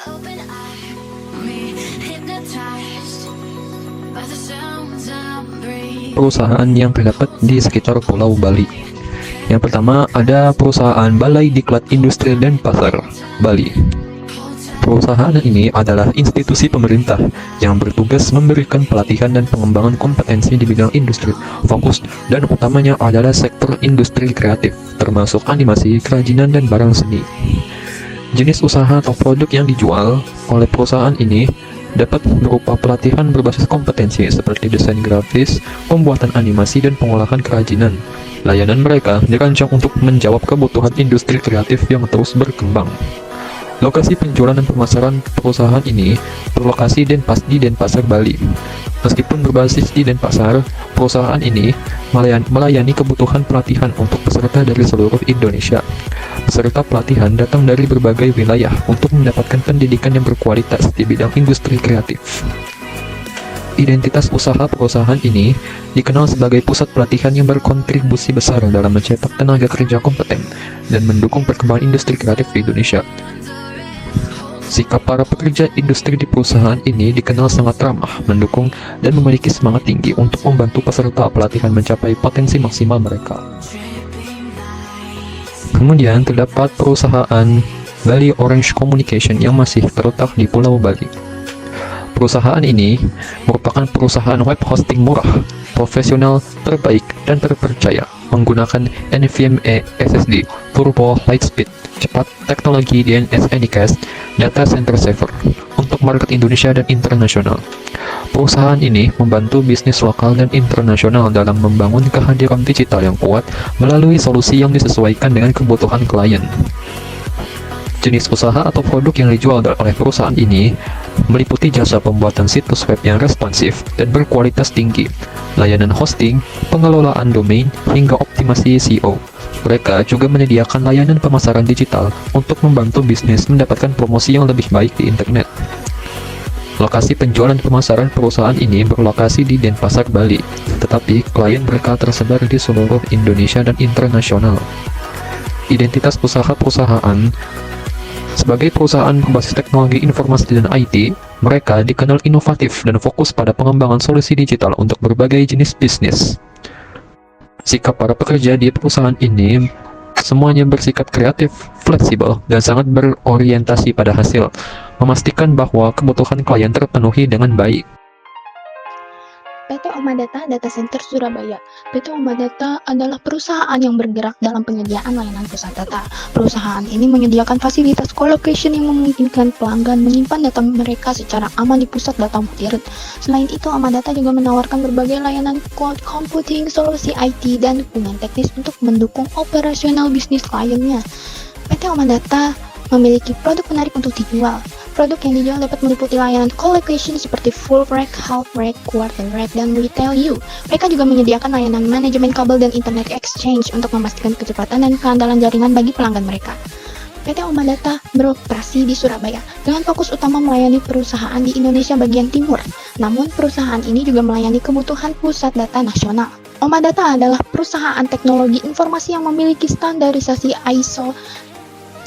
open eye, me hypnotized by the sounds I'm breathing. Perusahaan yang terdapat di sekitar Pulau Bali. Yang pertama ada perusahaan Balai Diklat Industri dan Pasar Bali. Perusahaan ini adalah institusi pemerintah yang bertugas memberikan pelatihan dan pengembangan kompetensi di bidang industri. Fokus dan utamanya adalah sektor industri kreatif, termasuk animasi, kerajinan, dan barang seni. Jenis usaha atau produk yang dijual oleh perusahaan ini dapat berupa pelatihan berbasis kompetensi seperti desain grafis, pembuatan animasi, dan pengolahan kerajinan. Layanan mereka dirancang untuk menjawab kebutuhan industri kreatif yang terus berkembang. Lokasi penjualan dan pemasaran perusahaan ini berlokasi di Denpasar, Bali. Meskipun berbasis di Denpasar, perusahaan ini melayani kebutuhan pelatihan untuk peserta dari seluruh Indonesia. Peserta pelatihan datang dari berbagai wilayah untuk mendapatkan pendidikan yang berkualitas di bidang industri kreatif. Identitas usaha perusahaan ini dikenal sebagai pusat pelatihan yang berkontribusi besar dalam mencetak tenaga kerja kompeten dan mendukung perkembangan industri kreatif di Indonesia. Sikap para pekerja industri di perusahaan ini dikenal sangat ramah, mendukung, dan memiliki semangat tinggi untuk membantu peserta pelatihan mencapai potensi maksimal mereka. Kemudian terdapat perusahaan Bali Orange Communication yang masih terletak di Pulau Bali. Perusahaan ini merupakan perusahaan web hosting murah, profesional, terbaik, dan terpercaya, menggunakan NVMe SSD, Turbo Lightspeed, cepat, teknologi DNS Anycast, data center server, untuk market Indonesia dan internasional. Perusahaan ini membantu bisnis lokal dan internasional dalam membangun kehadiran digital yang kuat melalui solusi yang disesuaikan dengan kebutuhan klien. Jenis usaha atau produk yang dijual oleh perusahaan ini meliputi jasa pembuatan situs web yang responsif dan berkualitas tinggi, layanan hosting, pengelolaan domain, hingga optimasi SEO. Mereka juga menyediakan layanan pemasaran digital untuk membantu bisnis mendapatkan promosi yang lebih baik di internet. Lokasi penjualan pemasaran perusahaan ini berlokasi di Denpasar, Bali, tetapi klien mereka tersebar di seluruh Indonesia dan internasional. Identitas usaha perusahaan. Sebagai perusahaan berbasis teknologi informasi dan IT, mereka dikenal inovatif dan fokus pada pengembangan solusi digital untuk berbagai jenis bisnis. Sikap para pekerja di perusahaan ini semuanya bersikap kreatif, fleksibel, dan sangat berorientasi pada hasil, memastikan bahwa kebutuhan klien terpenuhi dengan baik. PT Omadata Data Center Surabaya. PT Omadata adalah perusahaan yang bergerak dalam penyediaan layanan pusat data. Perusahaan ini menyediakan fasilitas colocation yang memungkinkan pelanggan menyimpan data mereka secara aman di pusat data modern. Selain itu, Omadata juga menawarkan berbagai layanan cloud computing, solusi IT, dan dukungan teknis untuk mendukung operasional bisnis kliennya. PT Omadata memiliki produk menarik untuk dijual. Produk yang dijual dapat meliputi layanan colocation seperti full rack, half rack, quarter rack, dan retail view. Mereka juga menyediakan layanan manajemen kabel dan internet exchange untuk memastikan kecepatan dan keandalan jaringan bagi pelanggan mereka. PT Omadata beroperasi di Surabaya dengan fokus utama melayani perusahaan di Indonesia bagian timur. Namun, perusahaan ini juga melayani kebutuhan pusat data nasional. Omadata adalah perusahaan teknologi informasi yang memiliki standarisasi ISO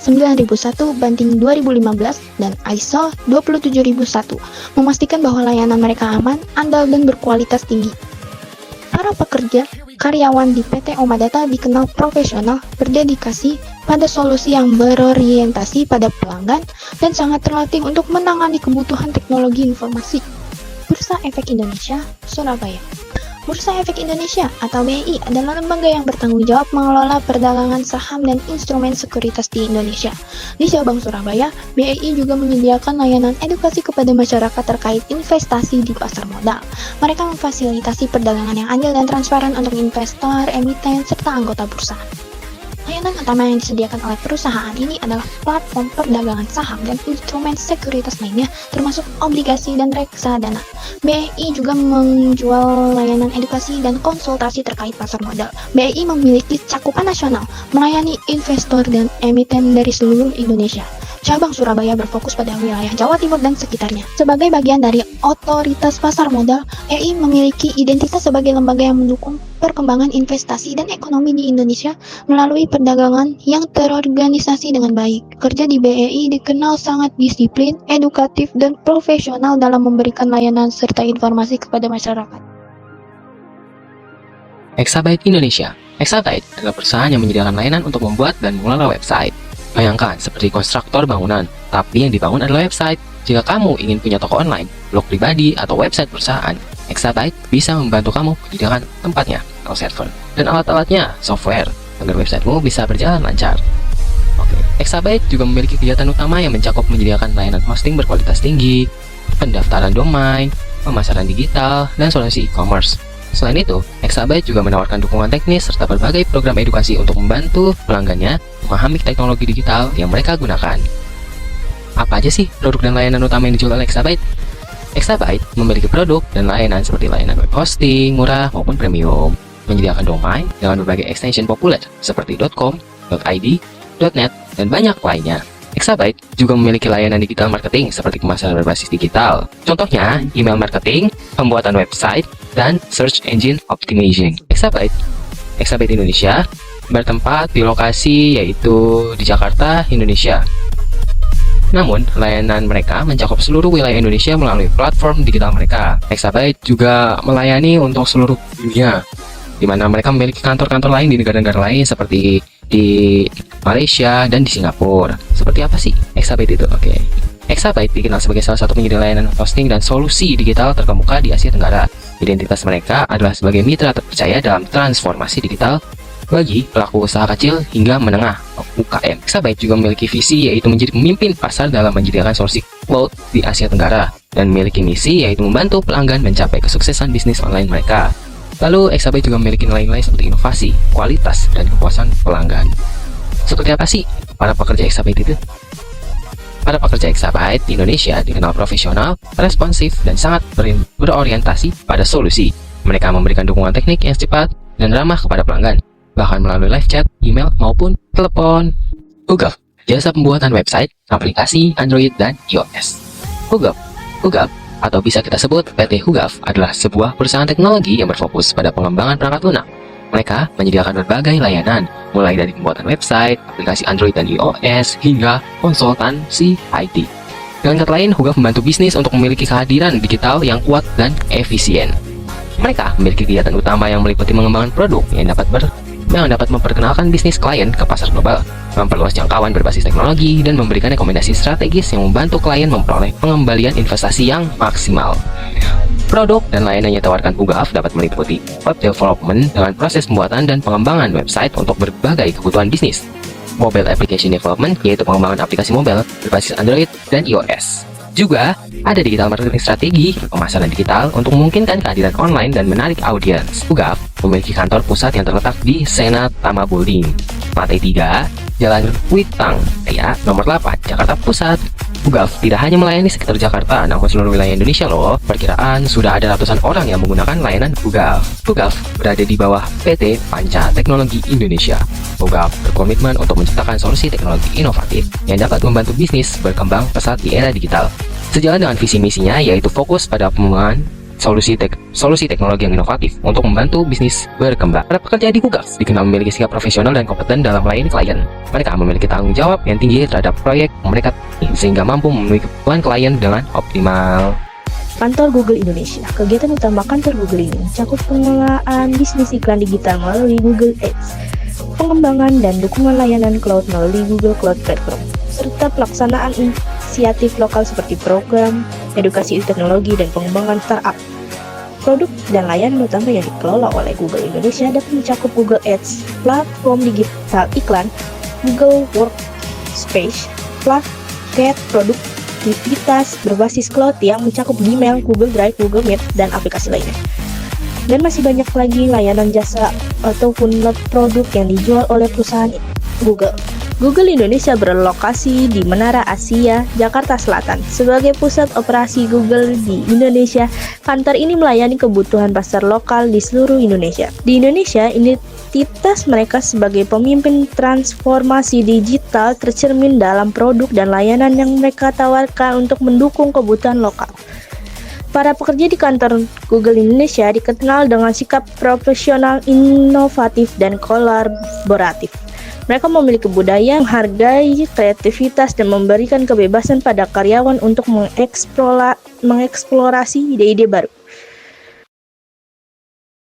9001/2015 dan ISO 27001, memastikan bahwa layanan mereka aman, andal, dan berkualitas tinggi. Para pekerja, karyawan di PT Omadata dikenal profesional, berdedikasi pada solusi yang berorientasi pada pelanggan, dan sangat terlatih untuk menangani kebutuhan teknologi informasi. Bursa Efek Indonesia, Surabaya. Bursa Efek Indonesia atau BEI adalah lembaga yang bertanggung jawab mengelola perdagangan saham dan instrumen sekuritas di Indonesia. Di cabang Surabaya, BEI juga menyediakan layanan edukasi kepada masyarakat terkait investasi di pasar modal. Mereka memfasilitasi perdagangan yang adil dan transparan untuk investor, emiten, serta anggota bursa. Layanan utama yang disediakan oleh perusahaan ini adalah platform perdagangan saham dan instrumen sekuritas lainnya, termasuk obligasi dan reksadana. BEI juga menjual layanan edukasi dan konsultasi terkait pasar modal. BEI memiliki cakupan nasional, melayani investor dan emiten dari seluruh Indonesia. cabang Surabaya berfokus pada wilayah Jawa Timur dan sekitarnya. Sebagai bagian dari otoritas pasar modal, EI memiliki identitas sebagai lembaga yang mendukung perkembangan investasi dan ekonomi di Indonesia melalui perdagangan yang terorganisasi dengan baik. Kerja di BEI dikenal sangat disiplin, edukatif, dan profesional dalam memberikan layanan serta informasi kepada masyarakat. Exabyte Indonesia. Exabyte adalah perusahaan yang menyediakan layanan untuk membuat dan mengelola website. Bayangkan seperti konstruktor bangunan, tapi yang dibangun adalah website. Jika kamu ingin punya toko online, blog pribadi, atau website perusahaan, Exabyte bisa membantu kamu menyediakan tempatnya atau server dan alat-alatnya, software, agar websitemu bisa berjalan lancar. Exabyte juga memiliki kegiatan utama yang mencakup menyediakan layanan hosting berkualitas tinggi, pendaftaran domain, pemasaran digital, dan solusi e-commerce. Selain itu, Exabyte juga menawarkan dukungan teknis serta berbagai program edukasi untuk membantu pelanggannya memahami teknologi digital yang mereka gunakan. Apa aja sih produk dan layanan utama yang dijual oleh Exabyte? Exabyte memiliki produk dan layanan seperti layanan web hosting, murah maupun premium, menyediakan domain dengan berbagai extension populer seperti .com, .id, .net, dan banyak lainnya. Exabyte juga memiliki layanan digital marketing seperti pemasaran berbasis digital. Contohnya, email marketing, pembuatan website, dan search engine optimization. Exabyte Indonesia bertempat di lokasi yaitu di Jakarta, Indonesia. Namun, layanan mereka mencakup seluruh wilayah Indonesia melalui platform digital mereka. Exabyte juga melayani untuk seluruh dunia, di mana mereka memiliki kantor-kantor lain di negara-negara lain seperti di Malaysia dan di Singapura. Seperti apa sih Exabyte itu? Exabyte dikenal sebagai salah satu penyedia layanan hosting dan solusi digital terkemuka di Asia Tenggara. Identitas mereka adalah sebagai mitra terpercaya dalam transformasi digital bagi pelaku usaha kecil hingga menengah (UKM). Exabyte juga memiliki visi yaitu menjadi pemimpin pasar dalam menyediakan solusi cloud di Asia Tenggara dan memiliki misi yaitu membantu pelanggan mencapai kesuksesan bisnis online mereka. Lalu, Exabyte juga memiliki nilai-nilai seperti inovasi, kualitas, dan kepuasan pelanggan. Seperti apa sih para pekerja Exabyte itu? Para pekerja Exabyte di Indonesia dikenal profesional, responsif, dan sangat berorientasi pada solusi. Mereka memberikan dukungan teknik yang cepat dan ramah kepada pelanggan, bahkan melalui live chat, email, maupun telepon. Hugaf, jasa pembuatan website, aplikasi Android, dan iOS. Hugaf atau bisa kita sebut PT Hugaf adalah sebuah perusahaan teknologi yang berfokus pada pengembangan perangkat lunak. Mereka menyediakan berbagai layanan, mulai dari pembuatan website, aplikasi Android dan iOS, hingga konsultansi IT. Dengan kata lain, Hugaf membantu bisnis untuk memiliki kehadiran digital yang kuat dan efisien. Mereka memiliki kegiatan utama yang meliputi mengembangkan produk yang dapat memperkenalkan bisnis klien ke pasar global, memperluas jangkauan berbasis teknologi, dan memberikan rekomendasi strategis yang membantu klien memperoleh pengembalian investasi yang maksimal. Produk dan layanan yang ditawarkan Hugaf dapat meliputi web development dengan proses pembuatan dan pengembangan website untuk berbagai kebutuhan bisnis, mobile application development yaitu pengembangan aplikasi mobile berbasis Android dan iOS. Juga ada digital marketing strategi, pemasaran digital untuk memungkinkan kehadiran online dan menarik audiens. Hugaf memiliki kantor pusat yang terletak di Senat Tama Building, lantai 3, Jalan Kuitang, nomor 8, Jakarta Pusat. Hugaf tidak hanya melayani sekitar Jakarta, namun seluruh wilayah Indonesia loh. Perkiraan sudah ada ratusan orang yang menggunakan layanan Hugaf. Hugaf berada di bawah PT Panca Teknologi Indonesia. Hugaf berkomitmen untuk menciptakan solusi teknologi inovatif yang dapat membantu bisnis berkembang pesat di era digital. Sejalan dengan visi misinya yaitu fokus pada pengembangan solusi teknologi yang inovatif untuk membantu bisnis berkembang. Para pekerja di Hugaf dikenal memiliki sikap profesional dan kompeten dalam melayani klien. Mereka memiliki tanggung jawab yang tinggi terhadap proyek mereka sehingga mampu memenuhi kebutuhan klien dengan optimal. Kantor Google Indonesia. Kegiatan utama kantor Google ini mencakup pengelolaan bisnis iklan digital melalui Google Ads, pengembangan dan dukungan layanan cloud melalui Google Cloud Platform, serta pelaksanaan inisiatif lokal seperti program edukasi teknologi dan pengembangan startup. Produk dan layanan utama yang dikelola oleh Google Indonesia dapat mencakup Google Ads, platform digital iklan, Google Workspace, paket produktivitas berbasis cloud yang mencakup Gmail, Google Drive, Google Meet, dan aplikasi lainnya. Dan masih banyak lagi layanan jasa ataupun produk yang dijual oleh perusahaan Google. Google Indonesia berlokasi di Menara Asia, Jakarta Selatan. Sebagai pusat operasi Google di Indonesia, kantor ini melayani kebutuhan pasar lokal di seluruh Indonesia. Di Indonesia, identitas mereka sebagai pemimpin transformasi digital tercermin dalam produk dan layanan yang mereka tawarkan untuk mendukung kebutuhan lokal. Para pekerja di kantor Google Indonesia dikenal dengan sikap profesional, inovatif, dan kolaboratif. Mereka memiliki budaya menghargai kreativitas dan memberikan kebebasan pada karyawan untuk mengeksplorasi ide-ide baru.